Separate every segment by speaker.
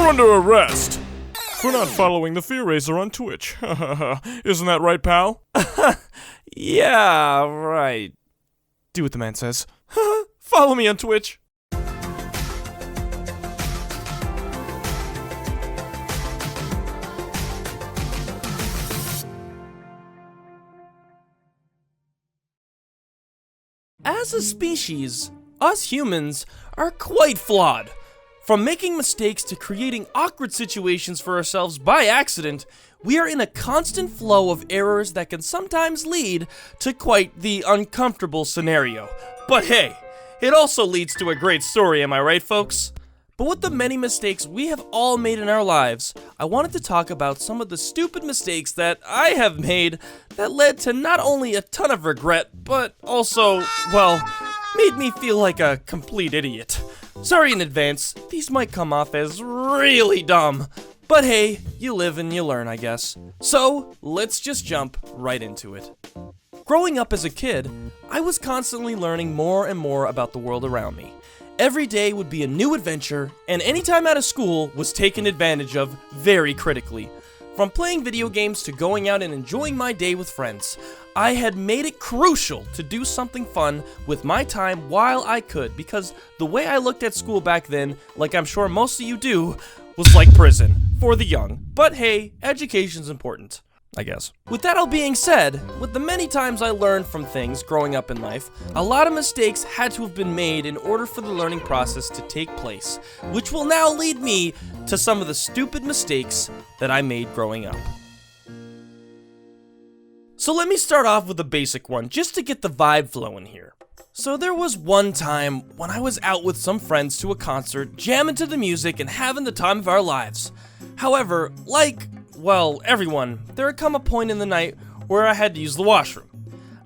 Speaker 1: You're under arrest for not following the Fear Raiser on Twitch. Isn't that right, pal?
Speaker 2: Yeah, right.
Speaker 1: Do what the man says. Follow me on Twitch.
Speaker 2: As a species, us humans are quite flawed. From making mistakes to creating awkward situations for ourselves by accident, we are in a constant flow of errors that can sometimes lead to quite the uncomfortable scenario. But hey, it also leads to a great story, am I right, folks? But with the many mistakes we have all made in our lives, I wanted to talk about some of the stupid mistakes that I have made that led to not only a ton of regret, but also, well, made me feel like a complete idiot. Sorry in advance, these might come off as really dumb, but hey, you live and you learn, I guess. So, let's just jump right into it. Growing up as a kid, I was constantly learning more and more about the world around me. Every day would be a new adventure, and any time out of school was taken advantage of very critically. From playing video games to going out and enjoying my day with friends, I had made it crucial to do something fun with my time while I could, because the way I looked at school back then, like I'm sure most of you do, was like prison for the young. But hey, education's important, I guess. With that all being said, with the many times I learned from things growing up in life, a lot of mistakes had to have been made in order for the learning process to take place, which will now lead me to some of the stupid mistakes that I made growing up. So let me start off with a basic one, just to get the vibe flowing here. So there was one time when I was out with some friends to a concert, jamming to the music and having the time of our lives. However, well, everyone, there had come a point in the night where I had to use the washroom.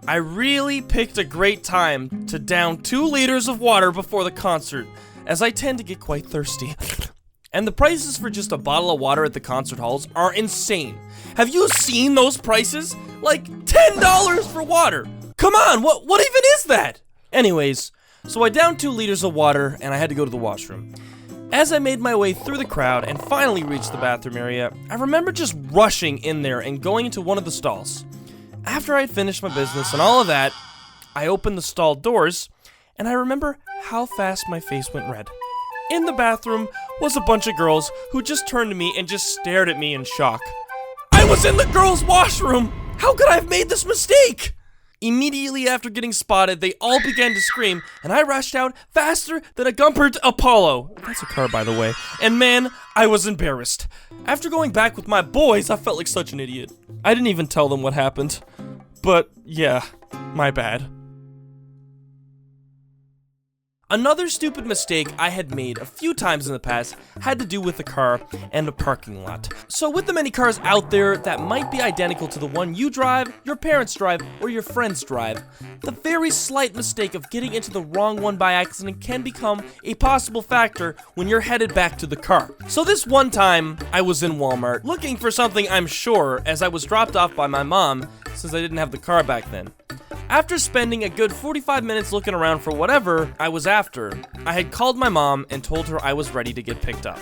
Speaker 2: I really picked a great time to down 2 liters of water before the concert, as I tend to get quite thirsty. And the prices for just a bottle of water at the concert halls are insane. Have you seen those prices? Like $10 for water. Come on, what even is that? Anyways, so I downed 2 liters of water and I had to go to the washroom. As I made my way through the crowd and finally reached the bathroom area, I remember just rushing in there and going into one of the stalls. After I had finished my business and all of that, I opened the stall doors, and I remember how fast my face went red. In the bathroom was a bunch of girls who just turned to me and just stared at me in shock. I was in the girls' washroom! How could I have made this mistake? Immediately after getting spotted, they all began to scream, and I rushed out faster than a Gumpert Apollo. That's a car, by the way. And man, I was embarrassed. After going back with my boys, I felt like such an idiot. I didn't even tell them what happened. But yeah, my bad. Another stupid mistake I had made a few times in the past had to do with the car and a parking lot. So with the many cars out there that might be identical to the one you drive, your parents drive, or your friends drive, the very slight mistake of getting into the wrong one by accident can become a possible factor when you're headed back to the car. So this one time, I was in Walmart looking for something, I'm sure, as I was dropped off by my mom since I didn't have the car back then. After spending a good 45 minutes looking around for whatever I was after, I had called my mom and told her I was ready to get picked up.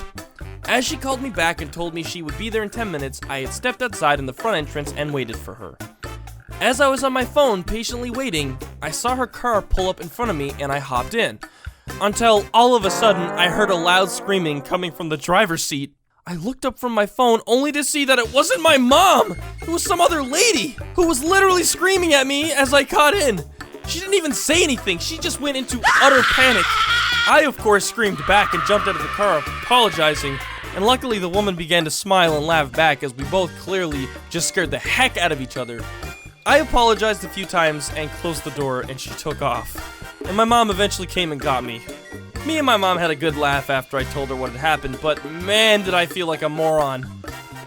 Speaker 2: As she called me back and told me she would be there in 10 minutes, I had stepped outside in the front entrance and waited for her. As I was on my phone patiently waiting, I saw her car pull up in front of me and I hopped in. Until all of a sudden, I heard a loud screaming coming from the driver's seat. I looked up from my phone only to see that it wasn't my mom! It was some other lady who was literally screaming at me as I got in. She didn't even say anything, she just went into utter panic. I, of course, screamed back and jumped out of the car, apologizing, and luckily the woman began to smile and laugh back as we both clearly just scared the heck out of each other. I apologized a few times and closed the door, and she took off. And my mom eventually came and got me. Me and my mom had a good laugh after I told her what had happened, but man, did I feel like a moron.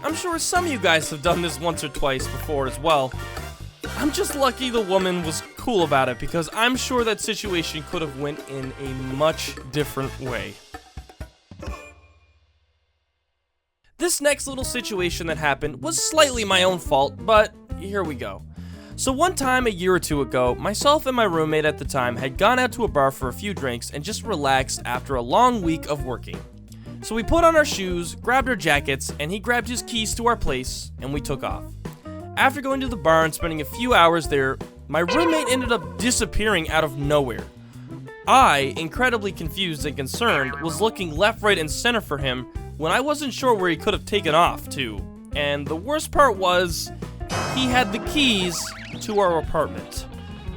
Speaker 2: I'm sure some of you guys have done this once or twice before as well. I'm just lucky the woman was cool about it, because I'm sure that situation could have went in a much different way. This next little situation that happened was slightly my own fault, but here we go. So one time a year or two ago, myself and my roommate at the time had gone out to a bar for a few drinks and just relaxed after a long week of working. So we put on our shoes, grabbed our jackets, and he grabbed his keys to our place, and we took off. After going to the bar and spending a few hours there, my roommate ended up disappearing out of nowhere. I, incredibly confused and concerned, was looking left, right, and center for him when I wasn't sure where he could have taken off to. And the worst part was, he had the keys to our apartment.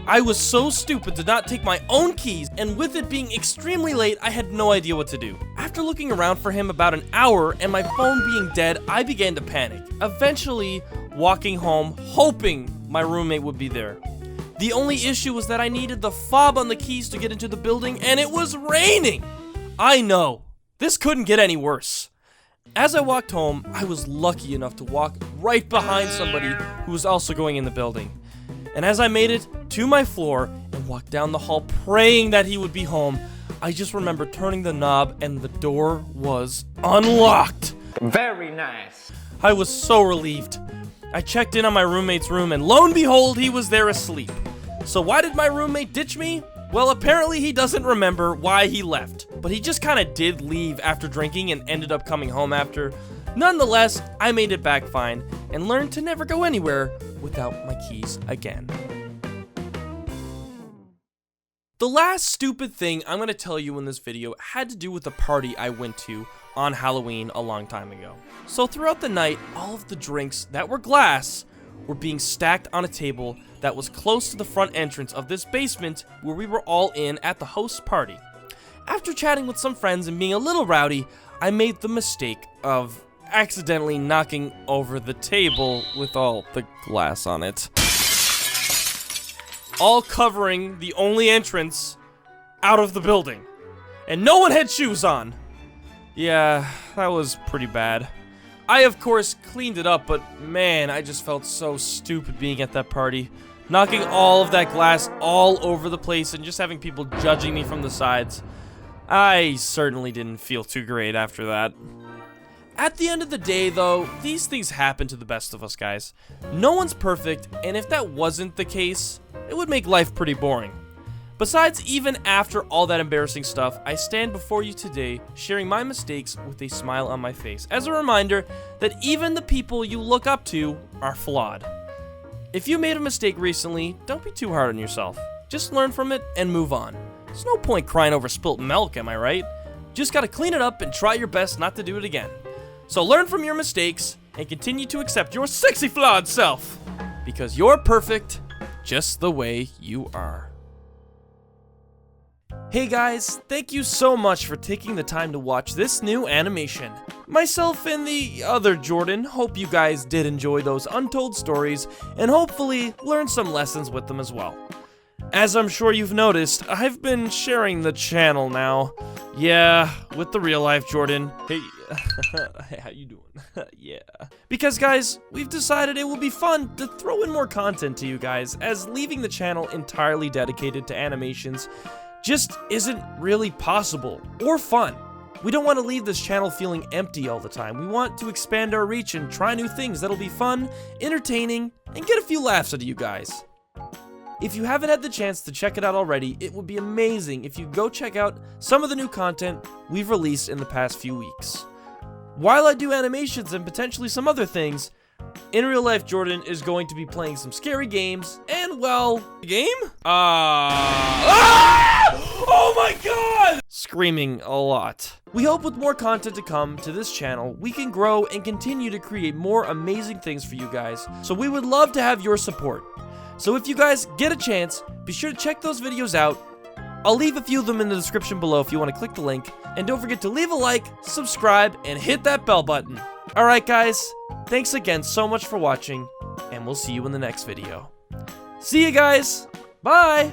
Speaker 2: I was so stupid to not take my own keys, and with it being extremely late, I had no idea what to do. After looking around for him about an hour and my phone being dead, I began to panic, eventually walking home, hoping my roommate would be there. The only issue was that I needed the fob on the keys to get into the building, and it was raining! I know, this couldn't get any worse. As I walked home, I was lucky enough to walk right behind somebody who was also going in the building. And as I made it to my floor and walked down the hall praying that he would be home, I just remember turning the knob and the door was unlocked.
Speaker 3: Very nice.
Speaker 2: I was so relieved. I checked in on my roommate's room and lo and behold, he was there asleep. So why did my roommate ditch me? Well, apparently he doesn't remember why he left, but he just kind of did leave after drinking and ended up coming home after. Nonetheless, I made it back fine and learned to never go anywhere without my keys again. The last stupid thing I'm going to tell you in this video had to do with a party I went to on Halloween a long time ago. So throughout the night, all of the drinks that were glass were being stacked on a table that was close to the front entrance of this basement where we were all in at the host's party. After chatting with some friends and being a little rowdy, I made the mistake of accidentally knocking over the table with all the glass on it, all covering the only entrance out of the building, and no one had shoes on. Yeah, that was pretty bad. I of course cleaned it up, but man, I just felt so stupid being at that party, knocking all of that glass all over the place and just having people judging me from the sides. I certainly didn't feel too great after that. At the end of the day, though, these things happen to the best of us, guys. No one's perfect, and if that wasn't the case, it would make life pretty boring. Besides, even after all that embarrassing stuff, I stand before you today sharing my mistakes with a smile on my face, as a reminder that even the people you look up to are flawed. If you made a mistake recently, don't be too hard on yourself. Just learn from it and move on. There's no point crying over spilt milk, am I right? Just gotta clean it up and try your best not to do it again. So learn from your mistakes and continue to accept your sexy flawed self, because you're perfect just the way you are. Hey guys, thank you so much for taking the time to watch this new animation. Myself and the other Jordan hope you guys did enjoy those untold stories and hopefully learn some lessons with them as well. As I'm sure you've noticed, I've been sharing the channel now. Yeah, with the real life Jordan. Hey, how you doing? Yeah. Because guys, we've decided it will be fun to throw in more content to you guys, as leaving the channel entirely dedicated to animations just isn't really possible or fun. We don't want to leave this channel feeling empty all the time. We want to expand our reach and try new things that'll be fun, entertaining, and get a few laughs out of you guys. If you haven't had the chance to check it out already, it would be amazing if you go check out some of the new content we've released in the past few weeks. While I do animations and potentially some other things, in real life Jordan is going to be playing some scary games and, well, game? Oh my god! Screaming a lot. We hope with more content to come to this channel, we can grow and continue to create more amazing things for you guys, so we would love to have your support. So if you guys get a chance, be sure to check those videos out. I'll leave a few of them in the description below if you want to click the link. And don't forget to leave a like, subscribe, and hit that bell button. Alright guys, thanks again so much for watching, and we'll see you in the next video. See you guys! Bye!